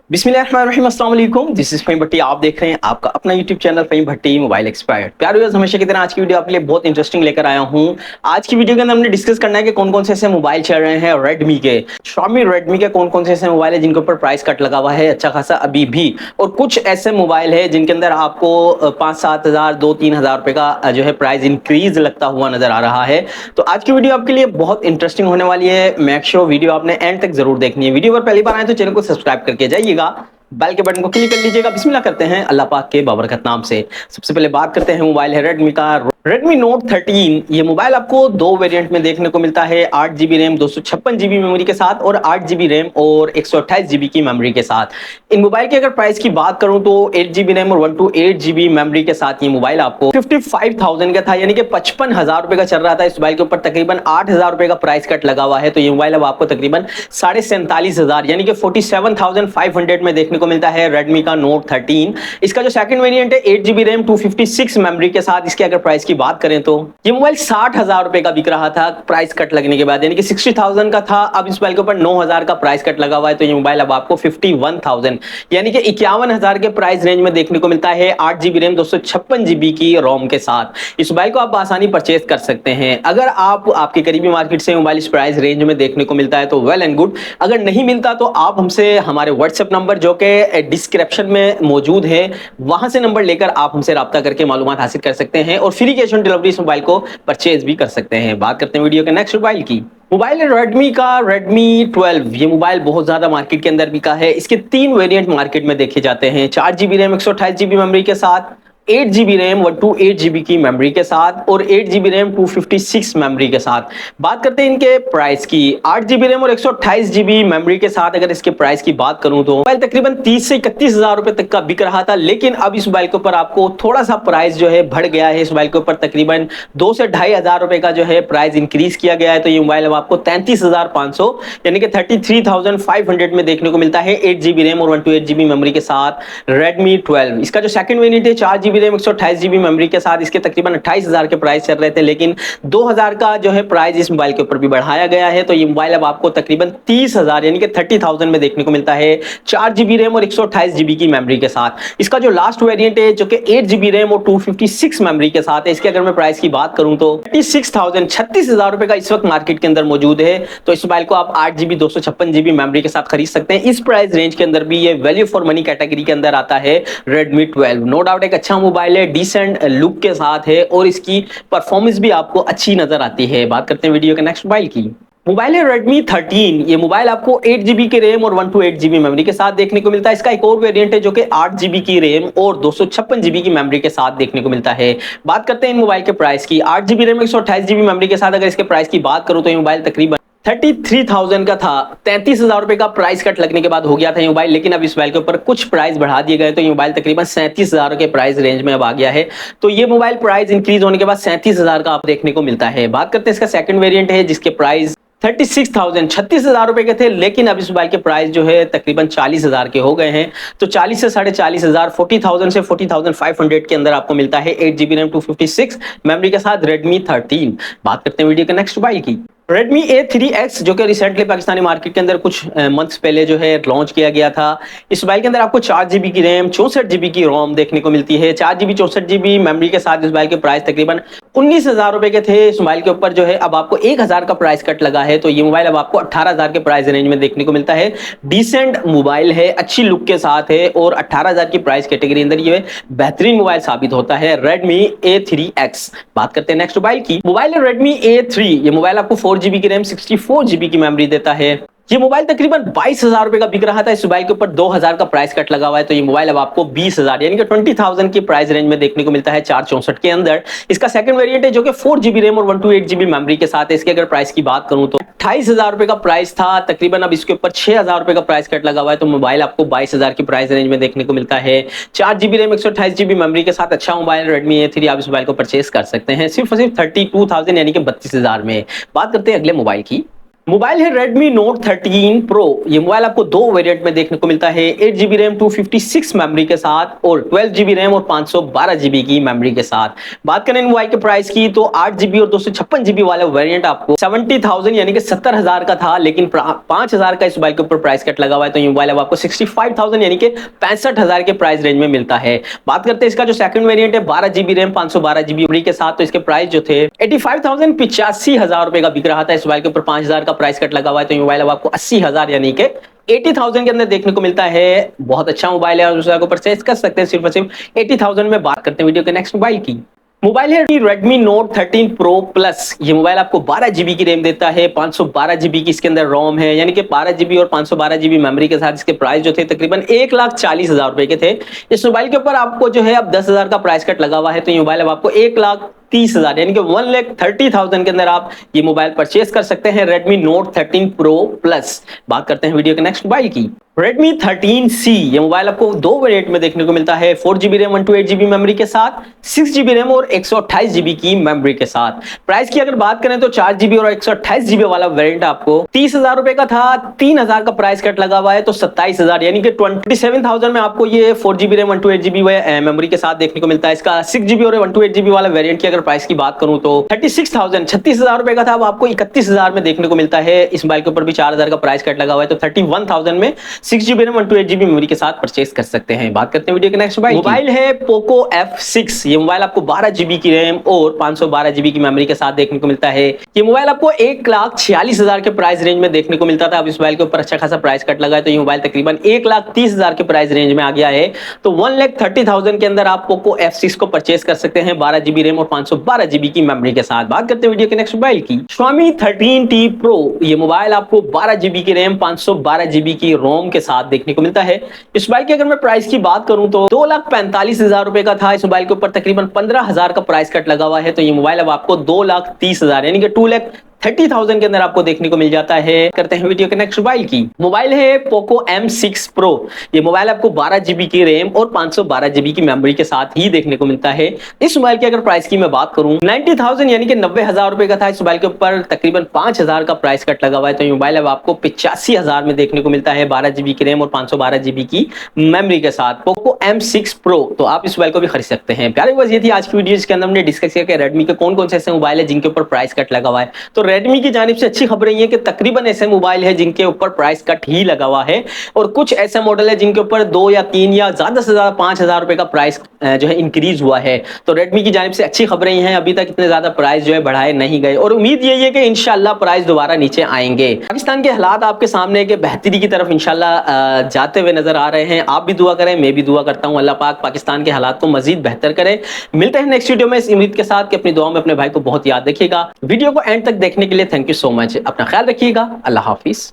बिस्मिल्लाहिर्रहमानिर्रहीम, अस्सलाम वालेकुम। दिस इज फ़हीम भट्टी। आप देख रहे हैं आपका अपना यूट्यूब चैनल फ़हीम भट्टी मोबाइल एक्सपर्ट। प्यारे व्यूअर्स, हमेशा की तरह आज की वीडियो आपके लिए बहुत इंटरेस्टिंग लेकर आया हूं। आज की वीडियो के अंदर हमने डिस्कस करना है कि कौन-कौन से ऐसे मोबाइल चल रहे हैं रेडमी के, Xiaomi रेडमी के कौन-कौन से ऐसे मोबाइल है जिनके ऊपर प्राइस कट लगा हुआ है अच्छा खासा अभी भी, और कुछ ऐसे मोबाइल है जिनके अंदर आपको 5-7 हज़ार 2-3 हज़ार रुपए का जो है प्राइस इंक्रीज लगता हुआ नजर आ रहा है। तो आज की वीडियो आपके लिए बहुत इंटरेस्टिंग होने वाली है। मेक श्योर वीडियो आपने एंड तक जरूर देखनी है। वीडियो पर पहली बार आए तो चैनल को सब्सक्राइब करके जाइएगा, बेल के बटन को क्लिक कर लीजिएगा। बिस्मिल्लाह करते हैं अल्लाह पाक के बाबरकत नाम से। सबसे पहले बात करते हैं मोबाइल है रेडमी का, रेडमी नोट 13। ये मोबाइल आपको दो वेरिएंट में देखने को मिलता है, 8GB रैम 256GB मेमोरी के साथ और 8GB रैम और 128GB की मेमोरी के साथ। इन मोबाइल की अगर प्राइस की बात करूं तो 8GB रैम और 128GB मेमोरी के साथ ये मोबाइल आपको 55,000 का था, यानी कि 55,000 रुपए का चल रहा था। इस मोबाइल के ऊपर तकरीबन 8,000 रुपए का प्राइस कट लगा हुआ है, तो ये मोबाइल अब आपको तकरीबन 47,500 यानी कि 47,500 में देखने को मिलता है रेडमी का नोट 13। इसका जो सेकंड वेरिएंट है 8GB रैम 256 मेमोरी के साथ, इसके अगर प्राइस की बात करें तो ये मोबाइल 60,000 रुपए का बिक रहा था प्राइस कट लगने के बाद, यानी कि 60,000 का था। अब इस मोबाइल के ऊपर 9,000 का प्राइस कट लगा हुआ है, तो ये मोबाइल अब आपको 51,000 यानी कि 51,000 के प्राइस रेंज में देखने को मिलता है, 8GB रैम 256GB की रोम के साथ। इस मोबाइल को आप आसानी परचेज कर सकते हैं। अगर आप आपके करीबी मार्केट से मोबाइल इस प्राइस रेंज में देखने को मिलता है तो वेल एंड गुड। अगर नहीं मिलता तो आप हमसे हमारे व्हाट्सएप नंबर जो कि डिस्क्रिप्शन में मौजूद है, वहां से नंबर लेकर आप हमसे राब्ता करके मालूमात हासिल कर सकते हैं और फ्री कैश ऑन डिलीवरी इस मोबाइल को परचेज भी कर सकते हैं। बात करते हैं वीडियो के नेक्स्ट मोबाइल की। मोबाइल है रेडमी का Redmi 12। ये मोबाइल बहुत ज्यादा मार्केट के अंदर बिका है। इसके तीन वेरिएंट मार्केट में देखे जाते हैं, 4GB रैम 128GB मेमोरी के साथ, 8GB रैम 128GB की मेमोरी के साथ और 8GB रैम 256 मेमोरी के साथ। बात करते हैं इनके प्राइस की। 8GB रैम और 128GB मेमोरी के साथ अगर इसके प्राइस की बात करूं तो मोबाइल तकरीबन 30 से 31 हज़ार रुपए तक का बिक रहा था, लेकिन अब इस मोबाइल के ऊपर आपको थोड़ा सा प्राइस जो है बढ़ गया है। इस मोबाइल के ऊपर तकरीबन 2 से 2,500 रुपए का जो है प्राइस इंक्रीज किया गया है, तो ये मोबाइल अब आपको 33,500 यानी कि 33,500 में देखने को मिलता है, 8GB रैम और 128GB मेमोरी के साथ Redmi 12। इसका जो सेकंड वेरिएंट है 4GB रैम 128GB मेमोरी के साथ, इसके तकरीबन 28,000 के प्राइस चल रहे थे, लेकिन 2,000 का जो है प्राइस इस मोबाइल के ऊपर भी बढ़ाया गया है, तो ये मोबाइल अब आपको तकरीबन 30,000 यानी कि 30,000 में देखने को मिलता है, 4GB रैम और 128GB की मेमोरी के साथ। इसका जो लास्ट वेरिएंट है जो कि 8GB रैम और 256 मेमोरी के साथ है, इसके अगर मैं प्राइस की बात करूं तो 36,000 रुपए का इस वक्त मार्केट के अंदर मौजूद है। तो इस मोबाइल को आप 8GB 256GB मेमोरी के साथ खरीद सकते हैं। इस प्राइस रेंज के अंदर भी ये वैल्यू फॉर मनी कैटेगरी के अंदर आता है Redmi 12। नो डाउट एक अच्छा मोबाइल है, डिसेंट लुक के साथ है और इसकी परफॉर्मेंस भी आपको अच्छी नजर आती है। बात करते हैं वीडियो के नेक्स्ट मोबाइल की। मोबाइल है Redmi 13। ये मोबाइल आपको 8GB के रैम और 128GB मेमोरी के साथ देखने को मिलता है। इसका एक और वेरिएंट है जो कि 8GB की रैम और 256GB की मेमोरी के साथ देखने को मिलता है। बात करते हैं इन मोबाइल के प्राइस की। 8GB रैम 128GB मेमोरी के साथ अगर इसके प्राइस की बात करूं तो ये मोबाइल तकरीबन 33,000 का था। 33,000 रुपए का प्राइस कट लगने के बाद हो गया था ये मोबाइल, लेकिन अब इस मोबाइल के ऊपर कुछ प्राइस बढ़ा दिए गए, तो ये मोबाइल तकरीबन 37,000 के प्राइस रेंज में अब आ गया है। तो ये मोबाइल प्राइस इंक्रीज होने के बाद 37,000 का आप देखने को मिलता है। बात करते हैं इसका सेकंड वेरिएंट है जिसके प्राइस 36,000 रुपए के थे, लेकिन अब इस मोबाइल के प्राइस जो है तकरीबन 40,000 के हो गए हैं। तो 40 से 40,500 40,000 से 40,500 के अंदर आपको मिलता है 8GB रैम 256 मेमोरी के साथ Redmi 13। बात करते हैं वीडियो के नेक्स्ट मोबाइल की। Redmi A3X जो कि रिसेंटली पाकिस्तानी मार्केट के अंदर कुछ मंथ्स पहले जो है लॉन्च किया गया था। इस मोबाइल के अंदर आपको 4GB की रैम 64GB की रोम देखने को मिलती है, 4GB 64GB मेमोरी के साथ। इस मोबाइल के प्राइस तकरीबन 19,000 रुपए के थे। इस मोबाइल के ऊपर जो है अब आपको 1,000 का प्राइस कट लगा है, तो ये मोबाइल अब आपको 18,000 के प्राइस रेंज में देखने को मिलता है। डिसेंट मोबाइल है, अच्छी लुक के साथ है और 18,000 की प्राइस कैटेगरी अंदर ये बेहतरीन मोबाइल साबित होता है Redmi A3X। बात करते हैं नेक्स्ट मोबाइल की। मोबाइल है Redmi A3। ये मोबाइल आपको 4GB की रैम 64GB की मेमोरी देता है। ये मोबाइल तकरीबन 22,000 रुपए का बिक रहा था। इस मोबाइल के ऊपर 2,000 का प्राइस कट लगा हुआ है, तो ये मोबाइल अब आपको 20,000 यानी कि 20,000 की प्राइस रेंज में देखने को मिलता है 464 के अंदर। इसका सेकंड वेरिएंट है जो कि 4GB रैम और 128GB मेमोरी के साथ है। इसके अगर प्राइस की बात करूं तो 28,000 रुपए का प्राइस था, तकरीबन अब इसके ऊपर 6,000 रुपए का प्राइस कट लगा हुआ है, तो मोबाइल आपको 22,000 की प्राइस रेंज में देखने को मिलता है। 4GB रैम 128GB मेमोरी के साथ अच्छा मोबाइल Redmi A3। आप इस मोबाइल को परचेस कर सकते हैं सिर्फ और सिर्फ 32,000 यानी कि 32,000 में। बात करते हैं अगले मोबाइल की। मोबाइल है Redmi Note 13 Pro। ये मोबाइल आपको दो वेरिएंट में देखने को मिलता है, 8GB रैम 256 मेमोरी के साथ और 12GB रैम और 512GB की मेमोरी के साथ। बात करें मोबाइल के प्राइस की तो 8GB और 256GB वाला वेरिएंट आपको 70,000 यानी कि 70,000 का था, लेकिन 5,000 का इस मोबाइल के ऊपर प्राइस कट लगा हुआ है, तो ये मोबाइल अब आपको 65,000 यानी कि 65,000 के प्राइस रेंज में मिलता है। बात करते हैं इसका जो सेकंड वेरिएंट है 12GB रैम 512GB मेमोरी के साथ, तो इसके प्राइस जो थे 85,000 85,000 रुपए का बिक रहा था। इस मोबाइल के ऊपर 5,000 का प्राइस कट लगा हुआ है, तो मोबाइल अब आपको 80,000 यानी कि 80,000 के अंदर देखने को मिलता है। बहुत अच्छा मोबाइल है और दूसरा को परचेज कर सकते हैं सिर्फ और सिर्फ 80,000 में। बात करते हैं वीडियो के नेक्स्ट मोबाइल की। मोबाइल है Redmi Note 13 Pro Plus। ये मोबाइल आपको 12GB की रैम देता है, 512GB की इसके अंदर रोम है, यानी कि 12GB और 512GB मेमोरी के साथ। इसके प्राइस जो थे तकरीबन 1,40,000 रुपए के थे। इस मोबाइल के ऊपर आपको जो है अब 10,000 का प्राइस कट लगा हुआ है, तो ये मोबाइल अब आपको 1,30,000 यानी कि 1,30,000 के अंदर आप ये मोबाइल परचेज कर सकते हैं, Redmi Note 13 Pro Plus। बात करते हैं वीडियो के नेक्स्ट मोबाइल की। Redmi 13C। ये मोबाइल आपको दो वेरिएंट में देखने को मिलता है, 4GB रैम 128GB मेमोरी के साथ, 6GB रैम और 128GB की मेमोरी के साथ। प्राइस की अगर बात करें तो 4GB और 128GB वाला वेरिएंट आपको 30,000 रुपए का था, 3,000 का प्राइस कट लगा हुआ है, तो 27,000 यानी कि 27,000 में आपको ये 4GB रैम 128GB मेमोरी के साथ देखने को मिलता है। इसका 6GB और 128GB वाला वेरिएंट की अगर प्राइस की बात करूं तो 36,000 रुपए का था, अब आपको 31,000 में देखने को मिलता है। इस मोबाइल के ऊपर भी 4,000 का प्राइस कट लगा हुआ है, तो 31,000 में 6GB रैम 128GB मेमोरी के साथ परचेज कर सकते हैं। बात करते हैं वीडियो के नेक्स्ट मोबाइल है Poco F6। ये मोबाइल आपको 12GB की रैम और 512GB की मेमोरी के साथ देखने को मिलता है। ये मोबाइल आपको 1,46,000 के प्राइस रेंज में देखने को मिलता था, अब इस मोबाइल के ऊपर अच्छा खासा प्राइस कट लगा है, तो ये मोबाइल तकरीबन 1,30,000 के प्राइस रेंज में आ गया है। तो 1,30,000 के अंदर आप Poco F6 को परचेज कर सकते हैं, 12GB रैम और 512GB की मेमोरी के साथ। बात करते हैं वीडियो के नेक्स्ट मोबाइल की। Xiaomi 13T Pro। ये मोबाइल आपको 12GB की रैम 512GB की रोम के साथ देखने को मिलता है। इस मोबाइल की अगर मैं प्राइस की बात करूं तो 2,45,000 रुपए का था। इस मोबाइल के ऊपर तकरीबन 15,000 का प्राइस कट लगा हुआ है, तो ये मोबाइल अब आपको 2,30,000 यानी कि 2,30,000 के अंदर आपको देखने को मिल जाता है। करते हैं वीडियो के नेक्स्ट मोबाइल की। मोबाइल है Poco M6 Pro। ये मोबाइल आपको 12GB की रैम और 512GB की मेमोरी के साथ ही देखने को मिलता है। इस मोबाइल की अगर प्राइस की मैं बात करूं 90,000 यानी कि 90,000 रुपए का था। इस मोबाइल के ऊपर तकरीबन 5,000 का प्राइस कट लगा हुआ है, तो ये मोबाइल अब आपको 85,000 में देखने को मिलता है, 12GB की रैम और 512GB की मेमोरी के साथ। Poco M6 Pro, तो आप इस मोबाइल को भी खरीद सकते हैं। प्यारे व्यूअर्स, ये थी आज की वीडियो जिसके अंदर हमने डिस्कस किया कि रेडमी के कौन कौन से ऐसे मोबाइल है जिनके ऊपर प्राइस कट लगा हुआ है। तो रेडमी की जानिब से अच्छी खबर ये कि तकरीबन ऐसे मोबाइल है जिनके ऊपर प्राइस कट ही लगा हुआ है, और कुछ ऐसे मॉडल है जिनके ऊपर 2 या 3 या ज्यादा से ज्यादा 5,000 रुपए का प्राइस जो है इंक्रीज हुआ है। तो रेडमी की जानिब से अच्छी खबरें हैं, अभी तक इतने ज्यादा प्राइस जो है बढ़ाए नहीं गए, और उम्मीद यही है कि इंशाल्लाह प्राइस दोबारा नीचे आएंगे। पाकिस्तान के हालात आपके सामने के बेहतरी की तरफ इंशाल्लाह जाते हुए नजर आ रहे हैं। आप भी दुआ करें, मैं भी दुआ करता हूं, अल्लाह पाक पाकिस्तान के हालात को मजीद बेहतर करे। मिलते हैं नेक्स्ट वीडियो में इस उम्मीद के साथ कि अपनी दुआ में अपने भाई को बहुत याद रखिएगा। वीडियो को एंड तक देखने के लिए थैंक यू सो मच। अपना ख्याल रखिएगा। अल्लाह हाफिज।